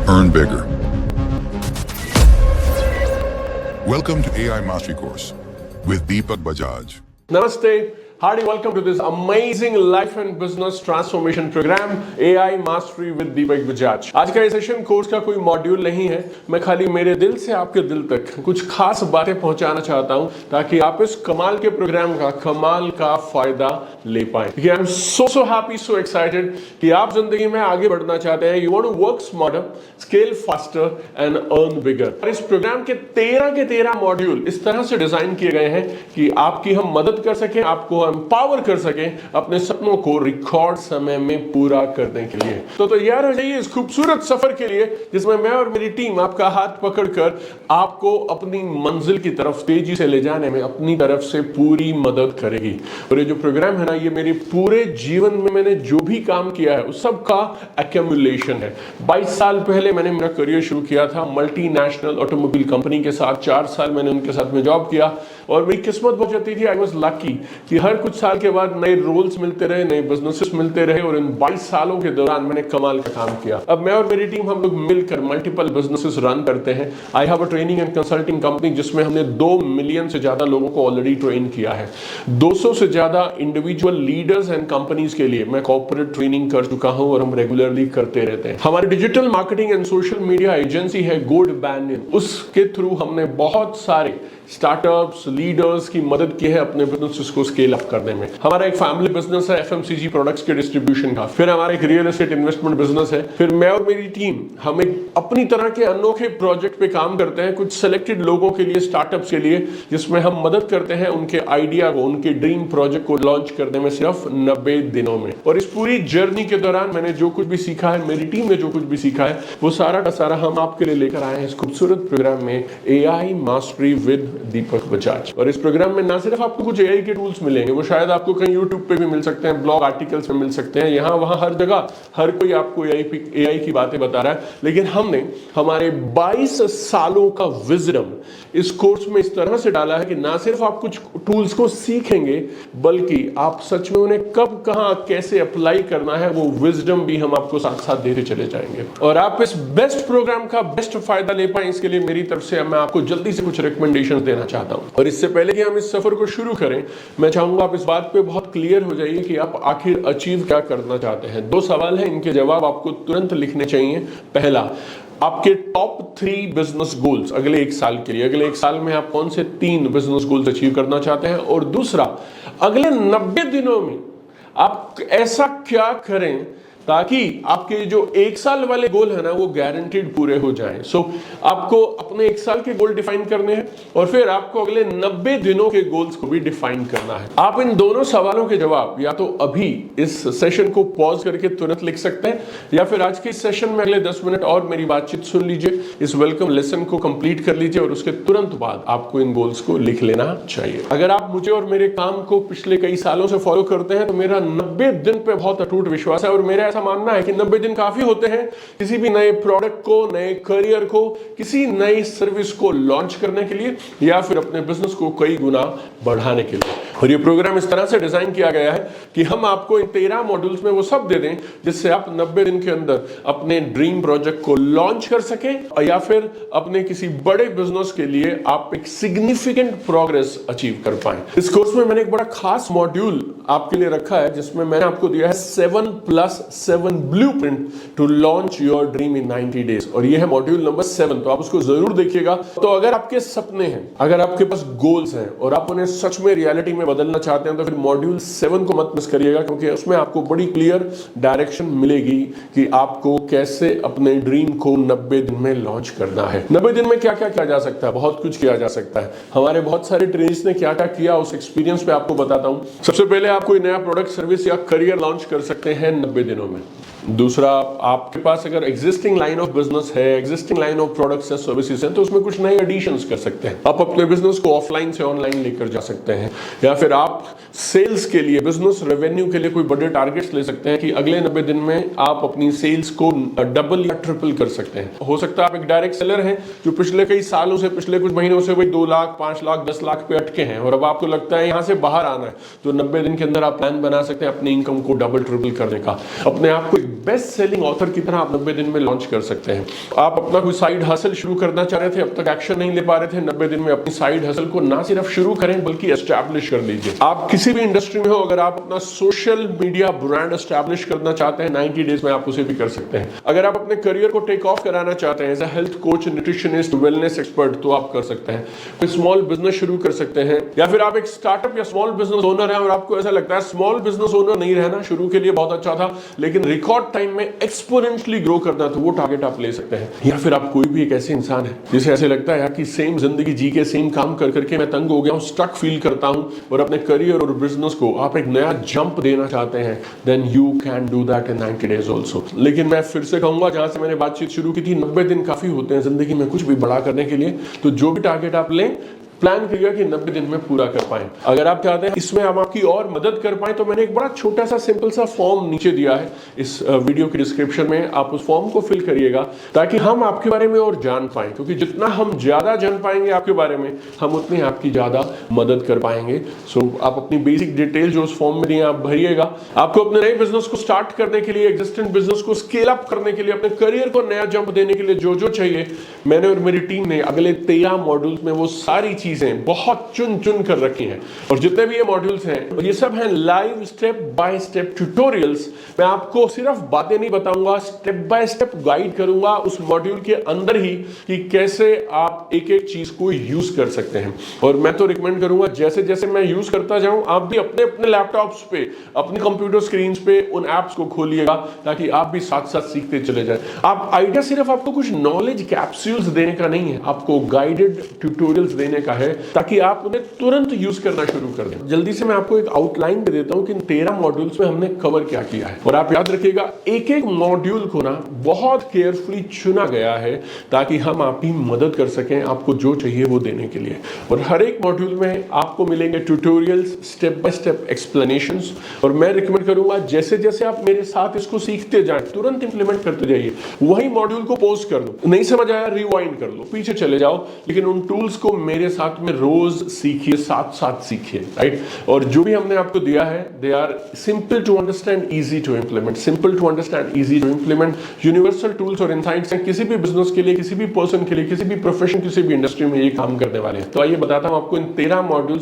Earn bigger. Welcome to AI Mastery Course with Deepak Bajaj. Namaste. Hearty welcome to this amazing life and business transformation program AI Mastery with Deepak Bajaj. आज का ये session course का कोई module नहीं है, मैं खाली मेरे दिल से आपके दिल तक कुछ खास बातें पहुंचाना चाहता हूं ताकि आप इस कमाल के प्रोग्राम का कमाल का फायदा ले पाएं। I am so happy, so excited कि आप जिंदगी में आगे बढ़ना चाहते हैं। You want to work smarter, scale faster and earn bigger. और इस प्रोग्राम के 13 मॉड्यूल इस तरह से डिजाइन किए गए हैं कि आपकी हम मदद कर सकें, आपको एम्पावर कर सकें अपने सपनों को रिकॉर्ड समय में पूरा करने के लिए। तो तैयार हो जाइए इस खूबसूरत सफर के लिए जिसमें मैं और मेरी टीम आपका हाथ पकड़कर आपको अपनी मंजिल की तरफ तेजी से ले जाने में अपनी तरफ से पूरी मदद करेगी। और ये जो प्रोग्राम है ना, ये मेरे पूरे जीवन में मैंने जो भी काम किया है उस सब का एक्यूमुलेशन है। 22 साल पहले मैंने मेरा करियर शुरू किया था मल्टीनेशनल ऑटोमोबाइल कंपनी के साथ। 4 साल मैंने उनके साथ में जॉब किया और मेरी किस्मत बहुत जाती थी। आई वाज लकी कि हर कुछ साल के बाद नए रोल्स मिलते रहे, नए बिजनेसेस मिलते रहे और इन 22 सालों के दौरान मैंने कमाल का काम किया। अब मैं और मेरी टीम हम लोग मिलकर मल्टीपल बिजनेसेस रन करते हैं। I have a training and consulting company जिसमें हमने 2 मिलियन से ज्यादा लोगों को ऑलरेडी ट्रेन किया है। 200 से ज्यादा इंडिविजुअल लीडर्स एंड कंपनीज के लिए मैं कॉर्पोरेट ट्रेनिंग कर चुका हूं और हम रेगुलरली करते रहते हैं। हमारी digital marketing and social media agency है गोल्ड बैंड, उसके थ्रू हमने बहुत सारे स्टार्टअप्स लीडर्स की मदद की है अपने बिजनेस को स्केल अप करने में। हमारा एक फैमिली बिजनेस है एफएमसीजी प्रोडक्ट्स के डिस्ट्रीब्यूशन का। फिर हमारा एक रियल एस्टेट इन्वेस्टमेंट बिजनेस है। फिर मैं और मेरी टीम हम एक अपनी तरह के अनोखे प्रोजेक्ट पे काम करते हैं कुछ सिलेक्टेड लोगों के लिए, स्टार्टअप्स के लिए, जिसमें हम मदद करते हैं उनके आइडिया को, उनके ड्रीम प्रोजेक्ट को लॉन्च करने में सिर्फ 90 दिनों में। और इस पूरी जर्नी के दौरान मैंने जो कुछ भी सीखा है, मेरी टीम ने जो कुछ भी सीखा है, वो सारा का सारा हम आपके लिए लेकर आए हैं इस खूबसूरत प्रोग्राम में एआई मास्टरी विद दीपक बजाज। और इस प्रोग्राम में ना सिर्फ आपको कुछ एआई के टूल्स मिलेंगे, वो शायद आपको कहीं यूट्यूब पे भी मिल सकते हैं, ब्लॉग आर्टिकल्स में मिल सकते हैं, यहाँ वहां हर जगह हर कोई आपको एआई की बातें बता रहा है। लेकिन हमने हमारे 22 सालों का विजडम इस कोर्स में इस तरह से डाला है कि ना सिर्फ आप कुछ टूल्स को सीखेंगे बल्कि आप सच में उन्हें कब, कहां, कैसे अप्लाई करना है वो विजडम भी हम आपको साथ साथ देते चले जाएंगे। और आप इस बेस्ट प्रोग्राम का बेस्ट फायदा ले पाए इसके लिए मेरी तरफ से मैं आपको जल्दी से कुछ रिकमेंडेशन देना चाहता हूं। और इससे पहले कि हम इस सफर को शुरू करें, मैं चाहूंगा आप इस बात पे बहुत क्लियर हो जाइए कि आप आखिर अचीव क्या करना चाहते हैं। 2 सवाल हैं, इनके जवाब आपको तुरंत लिखने चाहिए। पहला, आपके टॉप 3 बिजनेस गोल्स अगले 1 साल के लिए। अगले 1 साल में आप कौन से 3 बिजनेस गोल्स अचीव करना चाहते हैं। और दूसरा, अगले 90 दिनों में आप ऐसा क्या करें ताकि आपके जो 1 साल वाले गोल है ना वो गारंटीड पूरे हो जाएं। सो आपको अपने 1 साल के गोल डिफाइन करने हैं और फिर आपको अगले 90 दिनों के गोल्स को भी डिफाइन करना है। आप इन दोनों सवालों के जवाब या तो अभी इस सेशन को पॉज करके तुरंत लिख सकते हैं या फिर आज के इस सेशन में अगले 10 मिनट और मेरी बातचीत सुन लीजिए, इस वेलकम लेसन को कंप्लीट कर लीजिए और उसके तुरंत बाद आपको इन गोल्स को लिख लेना चाहिए। अगर आप मुझे और मेरे काम को पिछले कई सालों से फॉलो करते हैं तो मेरा 90 दिन पे बहुत अटूट विश्वास है और मेरा मानना है कि 90 दिन काफी होते हैं किसी भी नए प्रोडक्ट को, नए करियर को, किसी नई सर्विस को लॉन्च करने के लिए या फिर अपने बिजनेस को कई गुना बढ़ाने के लिए। और ये प्रोग्राम इस तरह से डिजाइन किया गया है कि हम आपको इन 13 मॉड्यूल्स में वो सब दे दें जिससे आप 90 दिन के अंदर अपने ड्रीम प्रोजेक्ट को लॉन्च कर सकें या फिर अपने किसी बड़े बिजनेस के लिए आप एक सिग्निफिकेंट प्रोग्रेस अचीव कर पाए। इस कोर्स में मैंने एक बड़ा खास मॉड्यूल आपके लिए रखा है जिसमें मैंने आपको दिया है 7+7 blueprint to launch your dream in 90 days. और ये है मॉड्यूल नंबर 7, तो आप उसको जरूर देखिएगा। तो अगर आपके सपने हैं, अगर आपके पास गोल्स हैं और आप उन्हें सच में रियलिटी में बदलना चाहते हैं तो फिर मॉड्यूल 7 को मत मिस करिएगा क्योंकि उसमें आपको बड़ी क्लियर डायरेक्शन मिलेगी कि आपको कैसे अपने ड्रीम को 90 दिन में लॉन्च करना है। 90 दिन में क्या क्या किया जा सकता है, बहुत कुछ किया जा सकता है। हमारे बहुत सारे ट्रेनर्स ने क्या क्या किया उस एक्सपीरियंस पे आपको बताता हूं। सबसे पहले आप कोई नया प्रोडक्ट, सर्विस या करियर लॉन्च कर सकते हैं 90 दिनों में। दूसरा, आपके पास अगर एग्जिस्टिंग लाइन ऑफ बिजनेस है, एग्जिस्टिंग लाइन ऑफ प्रोडक्ट्स या सर्विसेज हैं तो उसमें कुछ नए एडिशंस कर सकते हैं। आप अपने बिजनेस को ऑफलाइन से ऑनलाइन लेकर जा सकते हैं या फिर आप सेल्स के लिए, बिजनेस रेवेन्यू के लिए कोई बड़े टारगेट्स ले सकते हैं कि अगले 90 दिन में आप अपनी सेल्स को डबल या ट्रिपल कर सकते हैं। हो सकता है आप एक डायरेक्ट सेलर हैं जो पिछले कई सालों से, पिछले कुछ महीनों से वही 2 लाख, 5 लाख, 10 लाख पे अटके हैं और अब आपको लगता है यहाँ से बाहर आना है, तो 90 दिन के अंदर आप प्लान बना सकते हैं अपनी इनकम को डबल ट्रिपल करने का। अपने आप को बेस्ट सेलिंग ऑथर की तरह आप 90 दिन में लॉन्च कर सकते हैं। आप अपना कोई साइड हसल शुरू करना चाह रहे थे, अब तक एक्शन नहीं ले पा रहे थे, 90 दिन में अपनी साइड हसल को ना सिर्फ शुरू करें बल्कि एस्टैब्लिश कर लीजिए। आप किसी भी इंडस्ट्री में हो, अगर आप अपना सोशल मीडिया ब्रांड एस्टैब्लिश करना चाहते हैं 90 डेज में आप उसे भी कर सकते हैं। अगर आप अपने करियर को टेक ऑफ कराना चाहते हैं as a health coach, nutritionist, wellness expert, तो आप कर सकते हैं। कोई स्मॉल बिजनेस शुरू कर सकते हैं, या फिर आप एक स्टार्टअप या स्मॉल बिजनेस ओनर है और आपको ऐसा लगता है स्मॉल बिजनेस ओनर नहीं रहना शुरू के लिए बहुत अच्छा था लेकिन रिकॉर्ड टाइम में एक्सपोनेंशियली ग्रो करना, तो वो टारगेट आप ले सकते हैं। या फिर आप कोई भी एक ऐसे इंसान है जिसे ऐसे लगता है यार कि सेम जिंदगी जी के सेम काम कर करके मैं तंग हो गया हूं, स्टक फील करता हूं, और अपने करियर और बिजनेस को आप एक नया जंप देना चाहते हैं, then you can do that in 90 days also. लेकिन मैं फिर से कहूंगा, जहां से मैंने बातचीत शुरू की थी, 90 दिन काफी होते हैं जिंदगी में कुछ भी बड़ा करने के लिए। तो जो भी टारगेट आप लें, प्लान करिएगा कि 90 दिन में पूरा कर पाएं। अगर आप चाहते हैं इसमें हम आपकी और मदद कर पाएं, तो मैंने एक बड़ा छोटा सा सिंपल सा फॉर्म नीचे दिया है इस वीडियो के डिस्क्रिप्शन में। आप उस फॉर्म को फिल करिएगा ताकि हम आपके बारे में और जान पाएं, क्योंकि जितना हम ज्यादा जान पाएंगे आपके बारे में, हम उतनी आपकी ज्यादा मदद कर पाएंगे। सो आप अपनी बेसिक डिटेल जो उस फॉर्म में दी आप भरिएगा। आपको अपने नए बिजनेस को स्टार्ट करने के लिए, एग्जिस्टिंग बिजनेस को स्केल अप करने के लिए, अपने करियर को नया जंप देने के लिए जो जो चाहिए, मैंने और मेरी टीम ने अगले 13 मॉड्यूल्स में वो सारी चीजें बहुत चुन चुन कर रखी हैं। और जितने भी ये मॉड्यूल्स हैं, ये सब हैं live step by step tutorials. मैं आपको सिर्फ बातें नहीं बताऊंगा, स्टेप बाय स्टेप गाइड करूंगा उस मॉड्यूल के अंदर ही कि कैसे आप एक एक चीज को यूज कर सकते हैं। और मैं तो रिकमेंड करूंगा जैसे जैसे मैं यूज करता जाऊं, आप भी अपने अपने लैपटॉप्स पे, अपने कंप्यूटर स्क्रीन पे उन एप्स को खोलिएगा ताकि आप भी साथ साथ सीखते चले जाएं। आप आइडिया सिर्फ आपको कुछ नॉलेज कैप्सूल्स देने का नहीं है, आपको गाइडेड ट्यूटोरियल्स देने का है ताकि आप उन्हें तुरंत यूज करना शुरू कर दें। जल्दी से मैं आपको एक आउटलाइन दे देता हूं कि इन 13 मॉड्यूल्स में हमने कवर क्या किया है। और आप याद रखिएगा, एक एक मॉड्यूल को ना बहुत केयरफुली चुना गया है ताकि हम आपकी मदद कर सकें, आपको जो चाहिए वो देने के लिए। और हर एक मॉड्यूल में आपको मिलेंगे tutorials, step by step explanations. और मैं रिकमेंड करूंगा जैसे जैसे आप मेरे साथ इसको सीखते जाएं, तुरंत इंप्लीमेंट करते जाइए। वही मॉड्यूल को पॉज कर दो, नहीं समझ आया रिवाइंड कर लो, पीछे चले जाओ, लेकिन उन टूल्स को मेरे साथ में रोज सीखिए, साथ साथ सीखिए, राइट। और जो भी हमने आपको दिया है, they are simple to understand, easy to implement. Simple to understand, easy to implement, universal tools और इनसाइट्स हैं किसी भी बिजनेस के लिए, किसी भी पर्सन के लिए, किसी भी प्रोफेशन, किसी भी इंडस्ट्री में ये काम करने वाले हैं। तो आइए बताता हूं आपको इन 13 मॉड्यूल्स